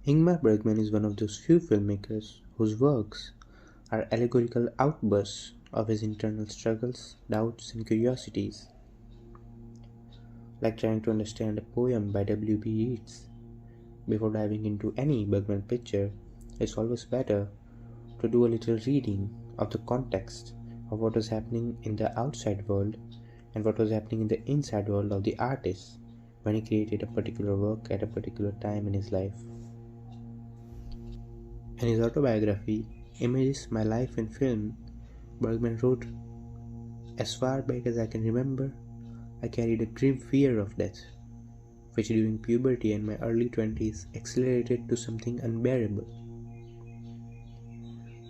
Ingmar Bergman is one of those few filmmakers whose works are allegorical outbursts of his internal struggles, doubts, and curiosities, like trying to understand a poem by W.B. Yeats. Before diving into any Bergman picture, it's always better to do a little reading of the context of what was happening in the outside world and what was happening in the inside world of the artist when he created a particular work at a particular time in his life. In his autobiography, Images My Life in Film, Bergman wrote, "As far back as I can remember, I carried a grim fear of death, which during puberty and my early 20s accelerated to something unbearable.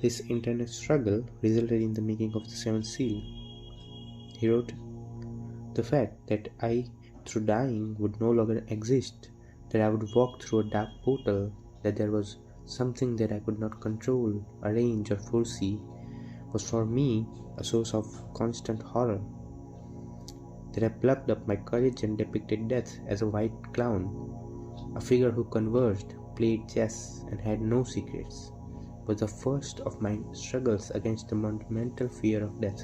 This internal struggle resulted in the making of The Seventh Seal." He wrote, "The fact that I, through dying, would no longer exist, that I would walk through a dark portal, that there was something that I could not control, arrange, or foresee, was for me a source of constant horror. That I plucked up my courage and depicted death as a white clown, a figure who conversed, played chess, and had no secrets, was the first of my struggles against the monumental fear of death."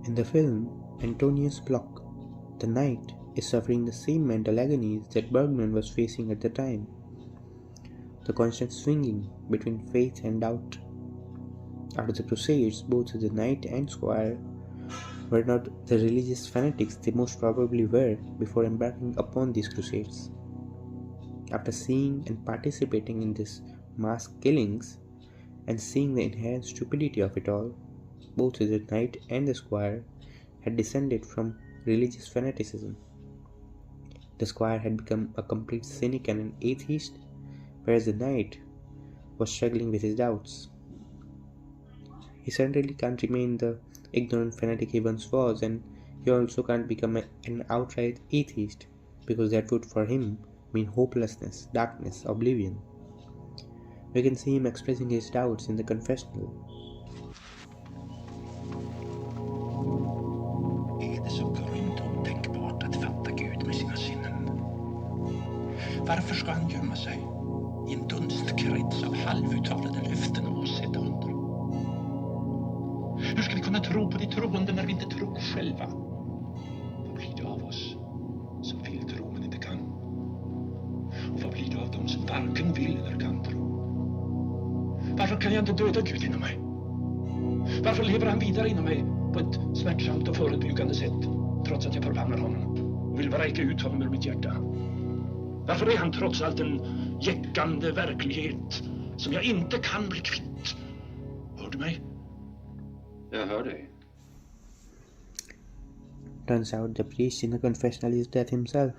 In the film Antonius Block, the knight is suffering the same mental agonies that Bergman was facing at the time. The constant swinging between faith and doubt. After the Crusades, both the knight and squire were not the religious fanatics they most probably were before embarking upon these crusades. After seeing and participating in these mass killings and seeing the inherent stupidity of it all, both the knight and the squire had descended from religious fanaticism. The squire had become a complete cynic and an atheist, whereas the knight was struggling with his doubts. He certainly can't remain the ignorant fanatic he once was, and he also can't become an outright atheist, because that would for him mean hopelessness, darkness, oblivion. We can see him expressing his doubts in the confessional. Är det så grunt otänkbart att fatta Gud med sina sinnen? Varför ska han gömma sig i en dunstkrets av halvuttalade löften och osedda under? Hur ska vi kunna tro på de troende när vi inte tror själva? Vad blir det av oss som vill tro men inte kan? Och vad blir det av dem som varken vill eller kan tro? Varför kan jag inte döda Gud inom mig? Varför lever han vidare inom mig på ett smärtsamt och förebyggande sätt, trots att jag förbannar honom och vill vräka ut honom ur mitt hjärta? Varför är han trots allt en jäckande verklighet som jag inte kan bli kvitt? Hör du mig? Jag hör dig. Turns out the priest in the confessional is death himself.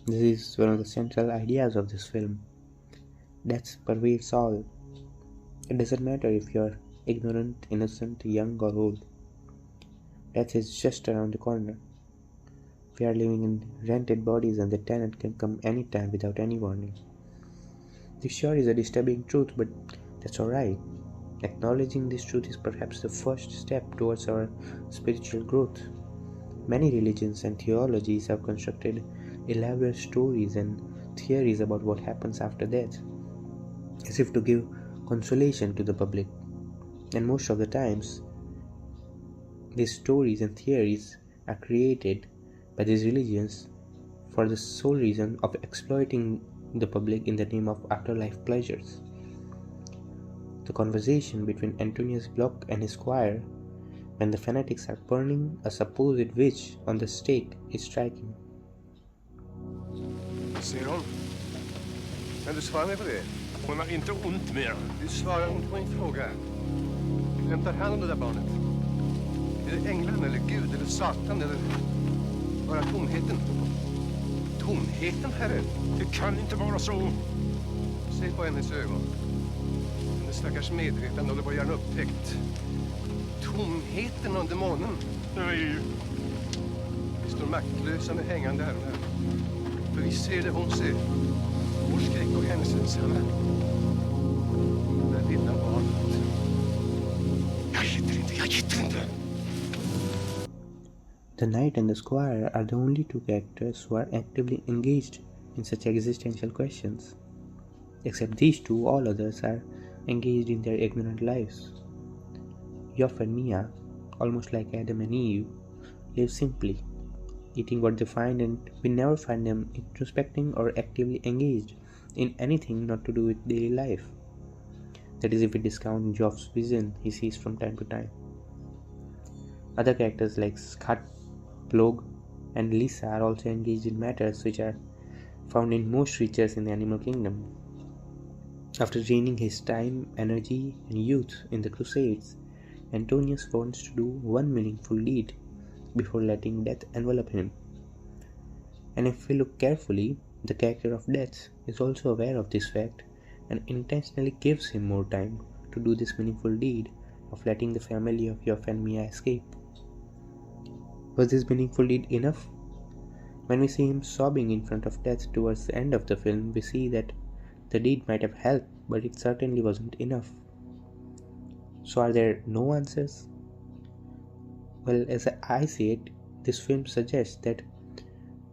This is one of the central ideas of this film. Death pervades all. It doesn't matter if you're ignorant, innocent, young, or old. Death is just around the corner. We are living in rented bodies, and the tenant can come anytime without any warning. This sure is a disturbing truth, but that's alright. Acknowledging this truth is perhaps the first step towards our spiritual growth. Many religions and theologies have constructed elaborate stories and theories about what happens after death, as if to give consolation to the public. And most of the times, these stories and theories are created by these religions for the sole reason of exploiting the public in the name of afterlife pleasures. The conversation between Antonius Block and his squire, when the fanatics are burning a supposed witch on the stake, is striking. Ser hon? Kan du svara mig på det? Hon har inte ont mer. Du svarar inte på min fråga. Vem tar hand om det där barnet? Är det änglarna eller Gud eller Satan eller bara tomheten? Tomheten, Herre? Det kan inte vara så. Se på hennes ögon. Hennes stackars medvetande håller på att göra en upptäckt. Tomheten under månen. Nej. Vi står maktlösa med hängande armar. För vi ser det hon ser. Vår skräck och hennes ensamma. Det lilla barnet. Jag gitter inte. The knight and the squire are the only two characters who are actively engaged in such existential questions. Except these two, all others are engaged in their ignorant lives. Yoff and Mia, almost like Adam and Eve, live simply, eating what they find, and we never find them introspecting or actively engaged in anything not to do with daily life. That is, if we discount Joff's vision he sees from time to time. Other characters like Scott, Plog, and Lisa are also engaged in matters which are found in most creatures in the animal kingdom. After draining his time, energy, and youth in the Crusades, Antonius wants to do one meaningful deed before letting death envelop him. And if we look carefully, the character of Death is also aware of this fact and intentionally gives him more time to do this meaningful deed of letting the family of Yoff and Mia escape. Was this meaningful deed enough? When we see him sobbing in front of Death towards the end of the film, we see that the deed might have helped, but it certainly wasn't enough. So are there no answers? Well, as I see it, this film suggests that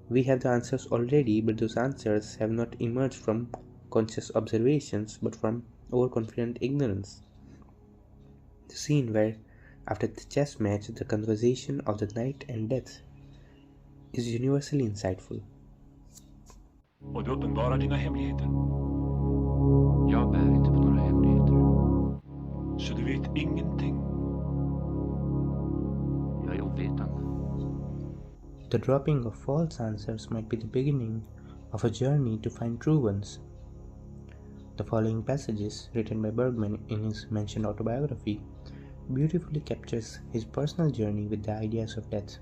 we have the answers already, but those answers have not emerged from conscious observations, but from overconfident ignorance. The scene where, after the chess match, the conversation of the knight and Death is universally insightful. Och du uppenbarar dina hemligheter. Jag bär inte på några hemligheter. Så du vet ingenting. Jag är ovetande. The dropping of false answers might be the beginning of a journey to find true ones. The following passages, written by Bergman in his mentioned autobiography, beautifully captures his personal journey with the ideas of death.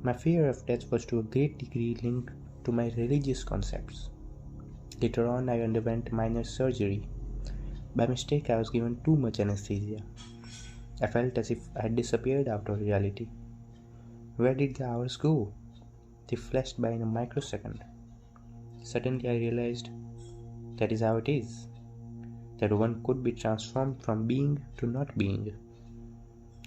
My fear of death was to a great degree linked to my religious concepts. Later on, I underwent minor surgery. By mistake, I was given too much anesthesia. I felt as if I had disappeared out of reality. Where did the hours go? They flashed by in a microsecond. Suddenly, I realized that is how it is, that one could be transformed from being to not being.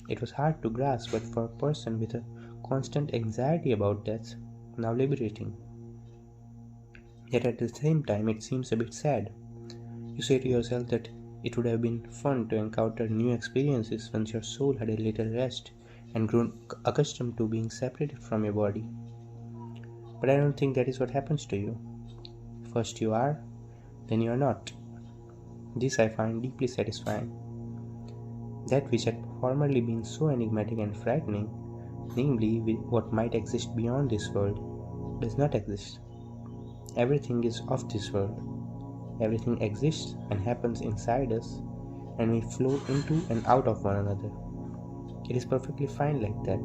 It was hard to grasp, but for a person with a constant anxiety about death, now liberating. Yet at the same time, it seems a bit sad. You say to yourself that it would have been fun to encounter new experiences once your soul had a little rest and grown accustomed to being separated from your body. But I don't think that is what happens to you. First you are, then you are not. This I find deeply satisfying. That which had formerly been so enigmatic and frightening, namely what might exist beyond this world, does not exist. Everything is of this world. Everything exists and happens inside us, and we flow into and out of one another. It is perfectly fine like that.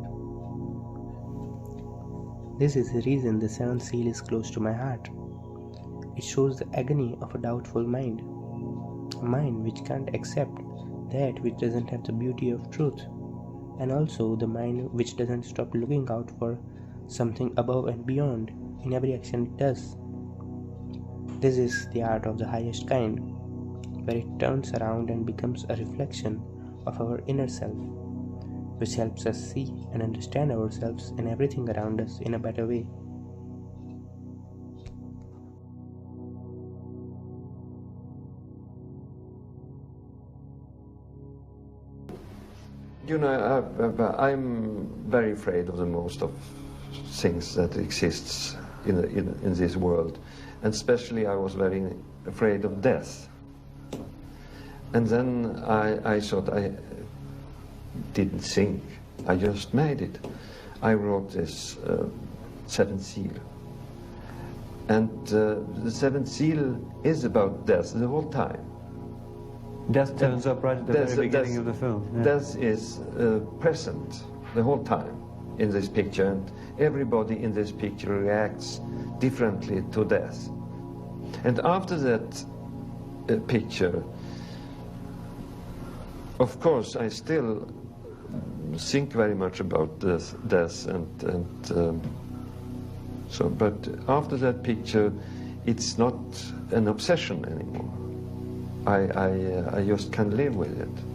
This is the reason the seventh seal is close to my heart. It shows the agony of a doubtful mind, a mind which can't accept that which doesn't have the beauty of truth, and also the mind which doesn't stop looking out for something above and beyond in every action it does. This is the art of the highest kind, where it turns around and becomes a reflection of our inner self, which helps us see and understand ourselves and everything around us in a better way. You know, I'm very afraid of the most of things that exists in this world, and especially I was very afraid of death. And then I thought I didn't think, I just made it. I wrote this seventh seal, and the seventh seal is about death the whole time. Death turns up right at the very beginning of the film. Yeah. Death is present the whole time in this picture, and everybody in this picture reacts differently to death. And after that picture, of course, I still think very much about death, and so. But after that picture, it's not an obsession anymore. I just can live with it.